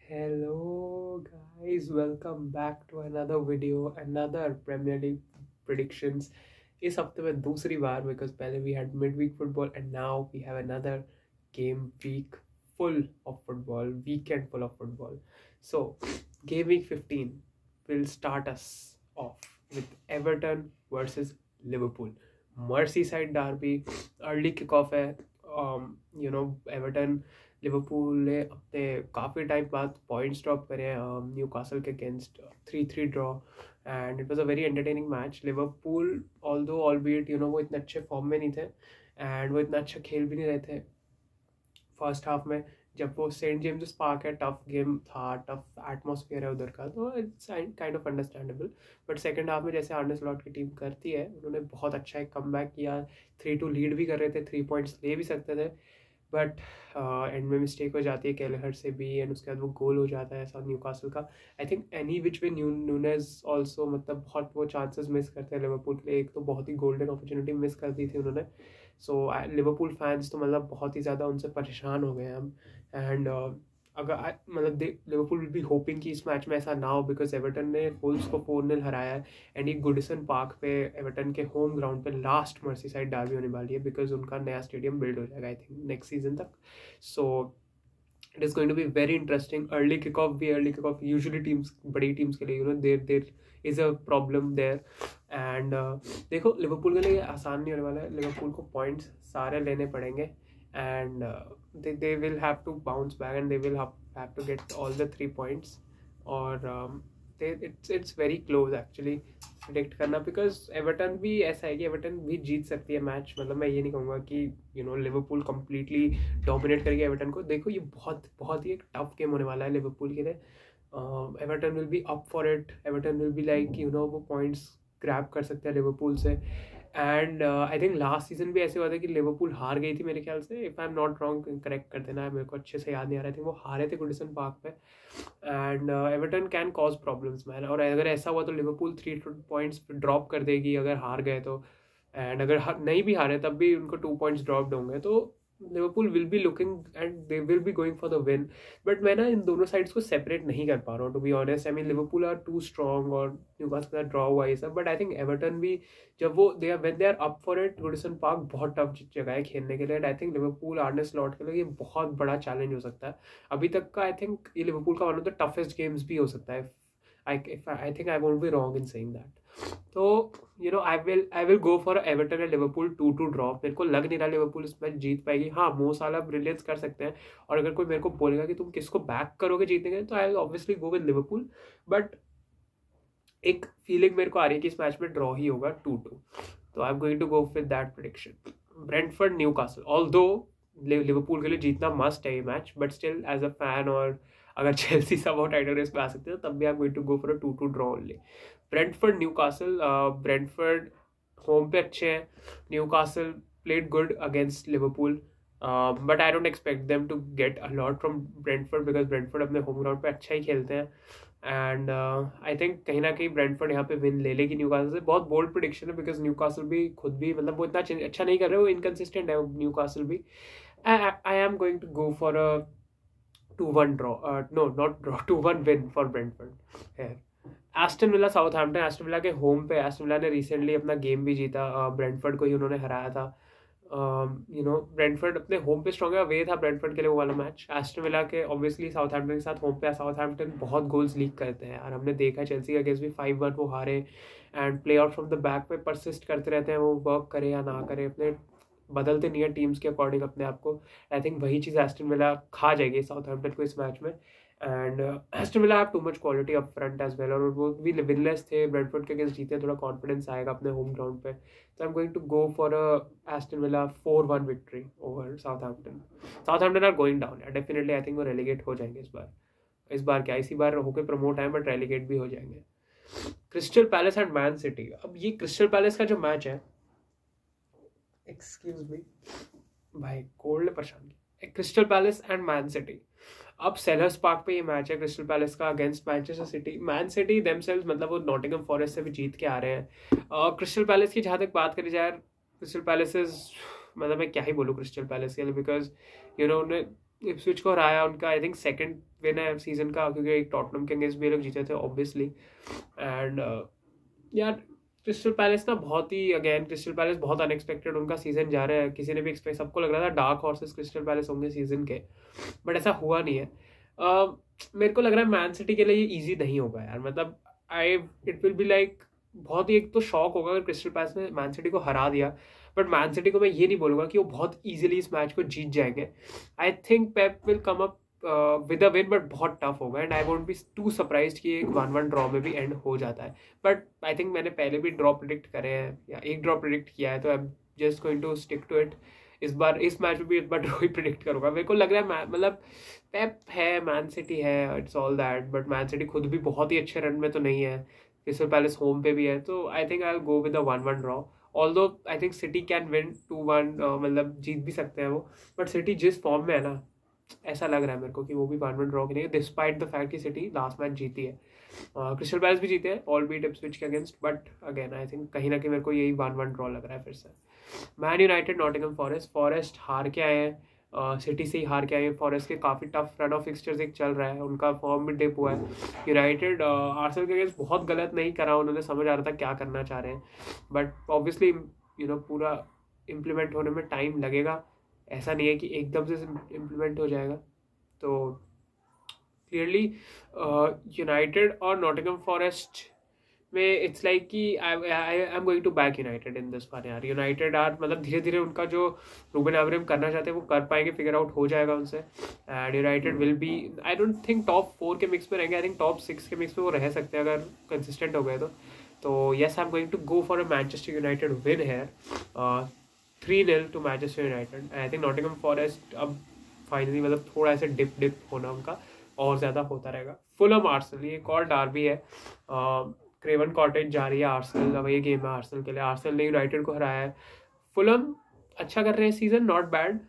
Hello guys, welcome back to another video, another Premier League predictions. इस हफ्ते में दूसरी बार because पहले we had midweek football and now we have another game week full of football, weekend full of football. So game week 15 will start us off with Everton versus Liverpool. Merseyside derby, early kickoff है. Everton Liverpool ने अपने काफ़ी time बाद points drop करे हैं Newcastle के against 3-3 draw and it was a very entertaining match. Liverpool although albeit वो इतने अच्छे फॉर्म में नहीं थे एंड वो इतना अच्छा खेल भी नहीं रहे थे फर्स्ट हाफ में. जब वो सेंट जेम्स पार्क है, टफ गेम था, टफ एटमॉस्फेयर है उधर का, तो it's kind of understandable. But second half में जैसे आर्ने स्लॉट की टीम करती है, उन्होंने बहुत अच्छा एक कमबैक किया. 3-2 लीड भी कर रहे थे, 3 पॉइंट्स ले भी सकते थे, बट एंड में मिस्टेक हो जाती है केलेहर से भी एंड उसके बाद वो गोल हो जाता है ऐसा न्यूकासल का. I think any which way न्यूनेज ऑल्सो मतलब बहुत वो चांसेस मिस करते हैं लिवरपूल के लिए. एक तो बहुत ही गोल्डन अपॉर्चुनिटी मिस कर दी थी उन्होंने. सो लिवरपूल फैंस तो मतलब बहुत ही ज़्यादा उनसे परेशान हो गए हैं हम. एंड अगर मतलब लिवरपूल विल बी होपिंग कि इस मैच में ऐसा ना हो बिकॉज एवर्टन ने वुल्व्स को 4-0 हराया है एंड ये गुडिसन पार्क पे एवर्टन के होम ग्राउंड पे लास्ट मर्सीसाइड डार्बी होने वाली है बिकॉज उनका नया स्टेडियम बिल्ड हो जाएगा आई थिंक नेक्स्ट सीजन तक. So it is going to be very interesting. Early kick off usually teams, बड़ी टीम्स के लिए there is a problem there. And देखो लिवरपूल के लिए आसान नहीं होने वाला है. लिवरपूल को पॉइंट्स सारे लेने पड़ेंगे and they will have to bounce back and they will have to get all the 3 points or it's very close actually predict करना because एवर्टन भी ऐसा है कि एवर्टन भी जीत सकती है मैच. मतलब मैं ये नहीं कहूँगा कि लिवरपूल completely dominate करेगी एवर्टन को. देखो ये बहुत ही एक टफ गेम होने वाला है लिवरपूल के लिए. Everton will be up for it. Everton will be like वो पॉइंट्स ग्रैब कर सकते हैं लिवरपूल से. And I think last season भी ऐसे हुआ था कि लिवरपूल हार गई थी मेरे ख्याल से. If I am not wrong, correct कर देना, मेरे को अच्छे से याद नहीं आ रहा था. वो हारे थे गुडिसन पार्क पे. And Everton can cause problems man. और अगर ऐसा हुआ तो लिवरपूल 3 पॉइंट्स ड्रॉप कर देगी अगर हार गए तो. एंड अगर नहीं भी हारे तब भी उनको 2 पॉइंट्स ड्रॉप्ड होंगे. तो Liverpool will be looking and they will be going for the win. But मैं ना इन दोनों साइड्स को सेपरेट नहीं कर पा रहा हूँ to be honest. I mean Liverpool are too strong और न्यूकासल ड्रॉ हुआ ये सब. बट आई थिंक एवर्टन भी जब वो they are up for it. Goodison Park बहुत टफ जगह है खेलने के लिए. And I think Liverpool Arne Slot के लिए ये बहुत बड़ा चैलेंज हो सकता है. अभी तक का आई थिंक ये लिवरपूल का one of the toughest games भी हो सकता है. I think I won't be wrong in saying that. तो I will go for Everton and Liverpool 2-2 draw. मेरे को लग नहीं रहा लिवरपूल इस मैच जीत पाएगी. हाँ, मो साला ब्रिलियंस कर सकते हैं और अगर कोई मेरे को बोलेगा कि तुम किसको बैक करोगे जीतने के, तो I will obviously go with Liverpool. But एक फीलिंग मेरे को आ रही है कि इस मैच में ड्रॉ ही होगा 2-2. तो I am going to go with that prediction. Brentford Newcastle, although Liverpool के लिए जीतना मस्ट है ये match, but still as a fan और अगर चेल्सी सब और टाइटल रेस में आ सकते हैं तब भी I am going to go for a 2-2 draw only. Brentford Newcastle, Brentford home पे अच्छे हैं. Newcastle played good against Liverpool but I don't expect them to get a lot from Brentford because Brentford अपने home ground पे अच्छा ही खेलते हैं. And I think कहीं ना कहीं ब्रेंटफोर्ड यहाँ पे विन ले लेगी न्यूकासल से. बहुत बोल्ड प्रेडिक्शन है बिकॉज न्यूकासल भी खुद भी मतलब वो इतना अच्छा नहीं कर रहे, वो इनकन्सिस्टेंट है न्यूकासल भी. I am going to go for a 2-1 draw. No, not draw. 2-1 win for Brentford here. Aston villa Southampton. Aston villa के होम पे एस्टन विला ने रिसेंटली अपना गेम भी जीता. ब्रेंटफोर्ड को ही उन्होंने हराया था. ब्रेंटफोर्ड अपने होम पे स्ट्रॉन्ग है. वे था ब्रेंटफोर्ड के लिए वो वाला मैच. एस्टन विला के ऑब्वियसली साउथहैम्पटन के साथ होम पे. साउथहैम्पटन बहुत गोल्स लीक करते हैं और हमने देखा चेल्सी के अगेंस्ट भी 5-1 वो हारे. And play out from the back पे परसिस्ट करते रहते हैं, वो वर्क करे या ना करे, अपने बदलते नहीं है टीम्स के अकॉर्डिंग अपने आप को. आई थिंक वही चीज़ एस्टन विला खा जाएगी साउथहैम्पटन को इस मैच में. And Aston Villa have too much quality up front as well. और वो भी विनलेस थे ब्रेंटफोर्ड के अगेंस्ट जीते, थोड़ा कॉन्फिडेंस आएगा अपने होम ग्राउंड पे. तो I am going to go for a Aston Villa 4-1 victory over Southampton. Southampton are going down definitely. I think वो रेलीगेट हो जाएंगे इस बार क्या इसी बार होकर प्रमोट आए बट रेलीगेट भी हो जाएंगे. Crystal palace and man city. अब ये क्रिस्टल पैलेस का जो मैच है, एक्सक्यूज मी भाई कोल्ड ने परेशान किया. Crystal palace and man city. अब सेलर्स पार्क पे ये मैच है क्रिस्टल पैलेस का against Manchester city. Man city themselves मतलब वो नॉटिंघम फॉरेस्ट से भी जीत के आ रहे हैं. क्रिस्टल पैलेस की जहाँ तक बात करी जाए, क्रिस्टल पैलेस मतलब मैं क्या ही बोलूँ क्रिस्टल पैलेस के लिए बिकॉज उन्होंने इप्सविच को हराया. उनका आई थिंक सेकंड विन है सीजन का, क्योंकि एक टॉटनम के अगेंस्ट भी ये लोग जीते थे ऑब्वियसली। एंड यार क्रिस्टल पैलेस ना बहुत ही, अगेन क्रिस्टल पैलेस बहुत अनएक्सपेक्टेड उनका सीजन जा रहा है। किसी ने भी एक्सपेक्ट, सबको लग रहा था डार्क हॉर्सेस क्रिस्टल पैलेस होंगे सीजन के, बट ऐसा हुआ नहीं है। मेरे को लग रहा है मैन सिटी के लिए ये ईजी नहीं होगा यार, मतलब इट विल बी लाइक बहुत ही, एक तो शॉक होगा अगर क्रिस्टल पैलेस ने मैन सिटी को हरा दिया, बट मैन सिटी को मैं ये नहीं बोलूँगा कि वो बहुत ईजिली इस मैच को जीत जाएंगे। I think Pep will come up with a win, but बहुत टफ होगा and I won't be too surprised कि एक 1-1 ड्रॉ में भी एंड हो जाता है। बट आई थिंक मैंने पहले भी ड्रॉ प्रिडिक्ट करे हैं या एक ड्रॉ प्रिडिक्ट किया है, तो I am just going to stick to it. इस बार इस मैच में भी इस बार ड्रॉ ही प्रिडिक्ट करूंगा। मेरे को लग रहा है मतलब पेप है, मैन सिटी है, it's all that, but man city खुद भी बहुत ही अच्छे रन में तो नहीं है, क्रिस्टल पैलेस होम पे भी है, तो I think I will go with a 1-1 draw. Although I think city can win 2-1, मतलब जीत भी सकते हैं वो, बट सिटी जिस फॉर्म में है ना, ऐसा लग रहा है मेरे को कि वो भी 1-1 ड्रॉ करेंगे, डिस्पाइट द फैक्ट कि सिटी लास्ट मैच जीती है। क्रिस्टल पैलेस भी जीते हैं ऑल बीट इप्सविच के against, but again I think कहीं ना कहीं मेरे को यही 1-1 ड्रॉ लग रहा है फिर से। मैन यूनाइटेड नॉटिंघम फॉरेस्ट हार के आए हैं, सिटी से ही हार के आए हैं। फॉरेस्ट के काफ़ी टफ रन ऑफ फिक्सचर्स एक चल रहा है, उनका फॉर्म भी डिप हुआ है। यूनाइटेड आर्सेनल के अगेंस्ट बहुत गलत नहीं करा उन्होंने, समझ आ रहा था क्या करना चाह रहे हैं, बट ऑब्वियसली पूरा इम्प्लीमेंट होने में टाइम लगेगा, ऐसा नहीं है कि एकदम से इम्प्लीमेंट हो जाएगा। तो क्लियरली यूनाइटेड और नॉटिंघम फॉरेस्ट में इट्स लाइक कि I am going to back United in this one यार। यूनाइटेड आर मतलब धीरे धीरे उनका जो रूबन अमोरिम करना चाहते हैं वो कर पाएंगे, फिगर आउट हो जाएगा उनसे, and United will be, I don't think top 4 के मिक्स में रहेंगे, आई थिंक टॉप 6 के मिक्स में वो रह सकते हैं अगर कंसिस्टेंट हो गए तो yes I am going to go for a Manchester United win here, 3-0 to Manchester United. I think Nottingham Forest अब फाइनली मतलब थोड़ा ऐसे डिप होना उनका और ज़्यादा होता रहेगा। फुलहम आर्सेनल, ये एक और डार्बी है, क्रेवन कॉटेज जा रही है आर्सेनल, अब ये गेम है आर्सेनल के लिए। आर्सेनल ने यूनाइटेड को हराया है, फुलहम अच्छा कर रहे हैं season, not bad,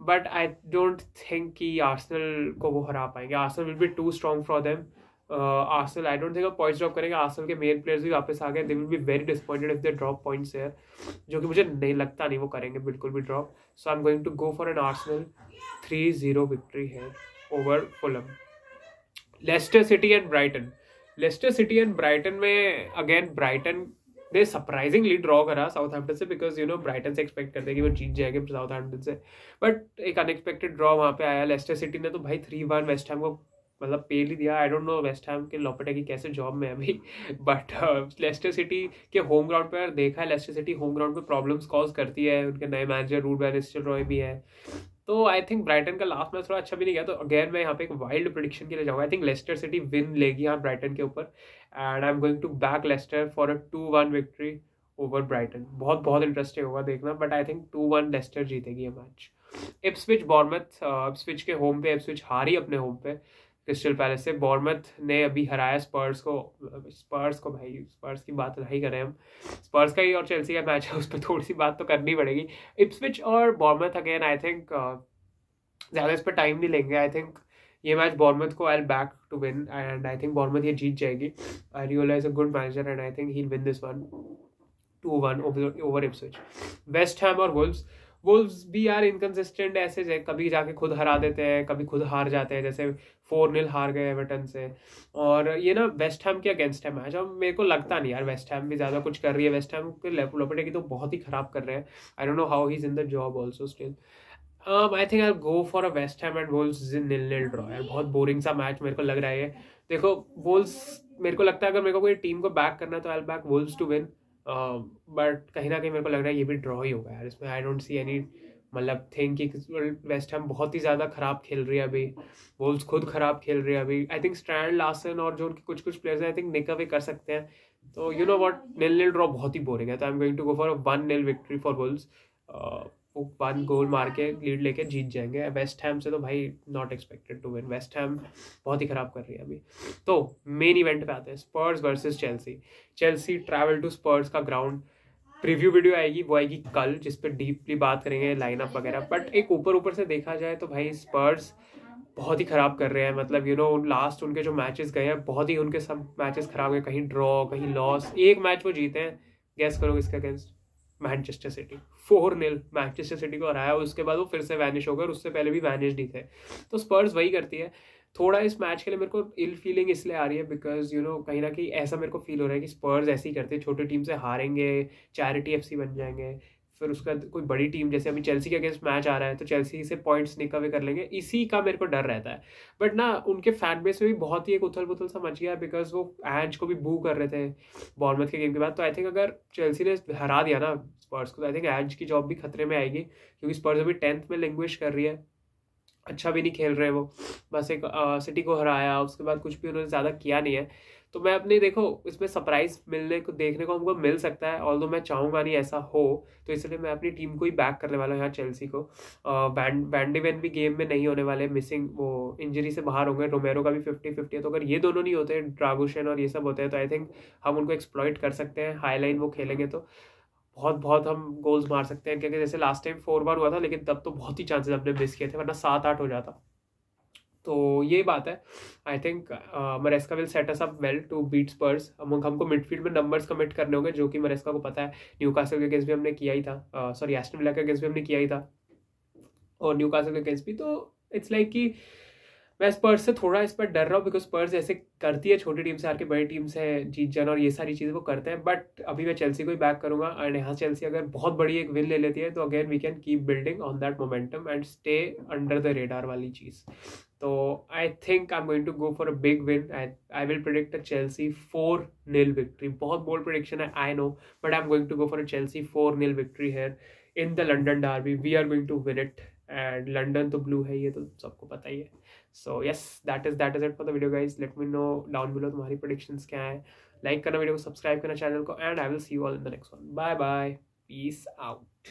but I don't think कि आर्सेनल को वो हरा पाएंगे। Arsenal will be too strong for them. Arsenal I don't think अब पॉइंट्स ड्रॉप करेंगे, आर्सेनल के मेन प्लेयर्स भी वापस आ गए, they will be very disappointed if they drop points there, जो कि मुझे नहीं लगता नहीं वो करेंगे बिल्कुल भी drop. So I am going to go for an Arsenal 3-0 victory है over Fulham. Leicester City and Brighton, Leicester City and Brighton में अगेन ब्राइटन ने सरप्राइजिंगली ड्रॉ करा साउथहैम्पटन से, बिकॉज ब्राइटन से एक्सपेक्ट करते हैं कि वो जीत जाएंगे साउथहैम्पटन से, बट एक अनएक्सपेक्टेड ड्रॉ वहाँ पे आया। लेस्टर सिटी ने तो भाई 3-1 वेस्ट हैम को मतलब पेल ही दिया। I don't know West Ham के लोपेटेगी कैसे जॉब में अभी, बट लेस्टर सिटी के होम ग्राउंड पर देखा है, लेस्टर सिटी होम ग्राउंड पे प्रॉब्लम्स कॉज करती है, उनके नए मैनेजर रूड वैन निस्टेलरॉय भी है, तो आई थिंक ब्राइटन का लास्ट मैच थोड़ा अच्छा भी नहीं गया, तो अगेन मैं यहाँ पे एक वाइल्ड प्रेडिक्शन के लिए जाऊँगा। I think Leicester City win लेगी यहाँ ब्राइटन के ऊपर, and I am going to back Leicester for a 2-1 victory over Brighton. बहुत बहुत इंटरेस्टिंग होगा देखना, बट आई थिंक 2-1 लेस्टर जीतेगी ये मैच। इप्सविच बॉर्नमथ, इप्सविच के होम पे इप्सविच हारी अपने होम पे क्रिस्टल पैलेस से। बॉर्नमथ ने अभी हराया स्पर्स को भाई स्पर्स की बात नहीं करें हम, स्पर्स का ही और चेल्सी का मैच है, उस पर थोड़ी सी बात तो करनी पड़ेगी। इप्सविच और बॉर्नमथ अगेन आई थिंक ज़्यादा इस पर टाइम नहीं लेंगे। आई थिंक ये मैच बॉर्नमथ को I back to win, and I think Bournemouth ये जीत जाएगी। Iraola is a good manager and I think he win this one 2-1 over Ipswich. West Ham और वुल्व्स भी यार इनकंसिस्टेंट ऐसे कभी जाके खुद हरा देते हैं, कभी खुद हार जाते हैं, जैसे 4-0 हार गए एवर्टन से, और ये ना वेस्ट हैम के अगेंस्ट है मैच। अब मेरे को लगता नहीं यार वेस्ट हैम भी ज़्यादा कुछ कर रही है, वेस्ट हैम के लोपेटेगी तो बहुत ही खराब कर रहे हैं। I don't know how he is in the job also still. I think I go for a West Ham and Wolves in 0-0 draw. यार बहुत बोरिंग सा मैच मेरे को लग रहा है ये। देखो वुल्व्स, मेरे को लगता है अगर मेरे को कोई टीम को बैक करना है तो I will back Wolves to win, but कहीं ना कहीं मेरे को लग रहा है ये भी ड्रॉ ही होगा यार इसमें। आई डोंट सी एनी मतलब थिंक कि वेस्ट हैम बहुत ही ज़्यादा ख़राब खेल रही है अभी, वुल्व्स खुद ख़राब खेल रही है अभी। आई थिंक स्ट्रैंड लार्सन और जो उनके कुछ प्लेयर्स हैं आई थिंक निक अवे कर सकते हैं, तो यू नो व्हाट 0-0 ड्रॉ बहुत ही बोरिंग है, तो I am going to go for a 1-0 victory for Wolves. वो 1 गोल मार के लीड लेके जीत जाएंगे। वेस्ट हैम से तो भाई not expected to win, West Ham बहुत ही ख़राब कर रही है अभी। तो मेन इवेंट पे आते हैं, Spurs versus Chelsea. Chelsea travel to Spurs का ग्राउंड। प्रीव्यू वीडियो आएगी, वो आएगी कल, जिस पे डीपली बात करेंगे लाइनअप वगैरह, बट एक ऊपर से देखा जाए तो भाई स्पर्स बहुत ही ख़राब कर रहे हैं। मतलब लास्ट उनके जो मैचेस गए हैं बहुत ही उनके सब मैचेस ख़राब गए, कहीं ड्रॉ कहीं लॉस। एक मैच वो जीते हैं, गैस करो इसके against, Manchester city 4-0 Manchester city को हराया, उसके बाद वो फिर से वैनिश हो गए, उससे पहले भी वैनिश्ड ही थे। तो स्पर्स वही करती है, थोड़ा इस मैच के लिए मेरे को इल फीलिंग इसलिए आ रही है बिकॉज कहीं ना कहीं ऐसा मेरे को फील हो रहा है कि स्पर्स ऐसे ही करते हैं, छोटी टीम से हारेंगे, चैरिटी एफसी बन जाएंगे, फिर उसका कोई बड़ी टीम जैसे अभी चेल्सी के अगेंस्ट मैच आ रहा है तो चेल्सी से पॉइंट्स निकवे कर लेंगे, इसी का मेरे को डर रहता है। बट ना उनके फैन बेस में भी बहुत ही एक उथल पुथल सा मच गया बिकॉज वो एज को भी बू कर रहे थे बॉर्नमथ के गेम के बाद। तो आई थिंक अगर चेल्सी ने हरा दिया ना स्पर्स को तो आई थिंक एज की जॉब भी खतरे में आएगी, क्योंकि स्पर्स अभी 10th में लैंग्वेज कर रही है, अच्छा भी नहीं खेल रहे वो, बस एक सिटी को हराया, उसके बाद कुछ भी उन्होंने ज़्यादा किया नहीं है। तो मैं अपने देखो इसमें सरप्राइज मिलने को देखने को हमको मिल सकता है, ऑल्दो मैं चाहूँगा नहीं ऐसा हो, तो इसलिए मैं अपनी टीम को ही बैक करने वाला हूँ यहाँ चेल्सी को। वैन डी वेन भी गेम में नहीं होने वाले, मिसिंग वो इंजरी से बाहर होंगे, रोमेरो का भी 50-50 है, तो अगर ये दोनों नहीं होते, ड्रागुशन और ये सब होते हैं, तो आई थिंक हम उनको एक्सप्लॉइट कर सकते हैं, हाई लाइन वो खेलेंगे तो बहुत बहुत हम गोल्स मार सकते हैं, क्योंकि जैसे लास्ट टाइम 4 बार हुआ था लेकिन तब तो बहुत ही चांसेस हमने मिस किए थे, वरना 7-8 हो जाता। तो ये बात है। I think Maresca will set us up well to beat Spurs. हमको मिडफील्ड में नंबर्स कमिट करने होंगे, जो कि मरेस्का को पता है, न्यूकासल के अगेंस्ट भी हमने किया ही था, सॉरी एस्टन विला के अगेंस्ट भी हमने किया ही था, और न्यूकासल के अगेंस्ट भी। तो इट्स लाइक कि मैं स्पर्स से थोड़ा इस पर डर रहा हूँ बिकॉज स्पर्स ऐसे करती है छोटी टीम से हार के बड़ी टीम से जीत जाना और ये सारी चीज़ें वो करते हैं। बट अभी मैं चेल्सी को ही बैक करूंगा, एंड यहाँ चेल्सी अगर बहुत बड़ी एक विन ले लेती है तो again we can keep building on that momentum and stay under the radar वाली चीज़। तो I think I am going to go for a big win, I will predict a Chelsea 4-0 victory. बहुत bold prediction है I know, but I am going to go for a Chelsea 4-0 victory hair in the London derby. We are going to win it, and London तो blue है, ये तो सबको पता ही है। So yes, that is it for the video guys. Let me know down below तुम्हारी predictions क्या है। लाइक करना वीडियो को, सब्सक्राइब करना चैनल को, and I will see you all in the next one. Bye bye, peace out.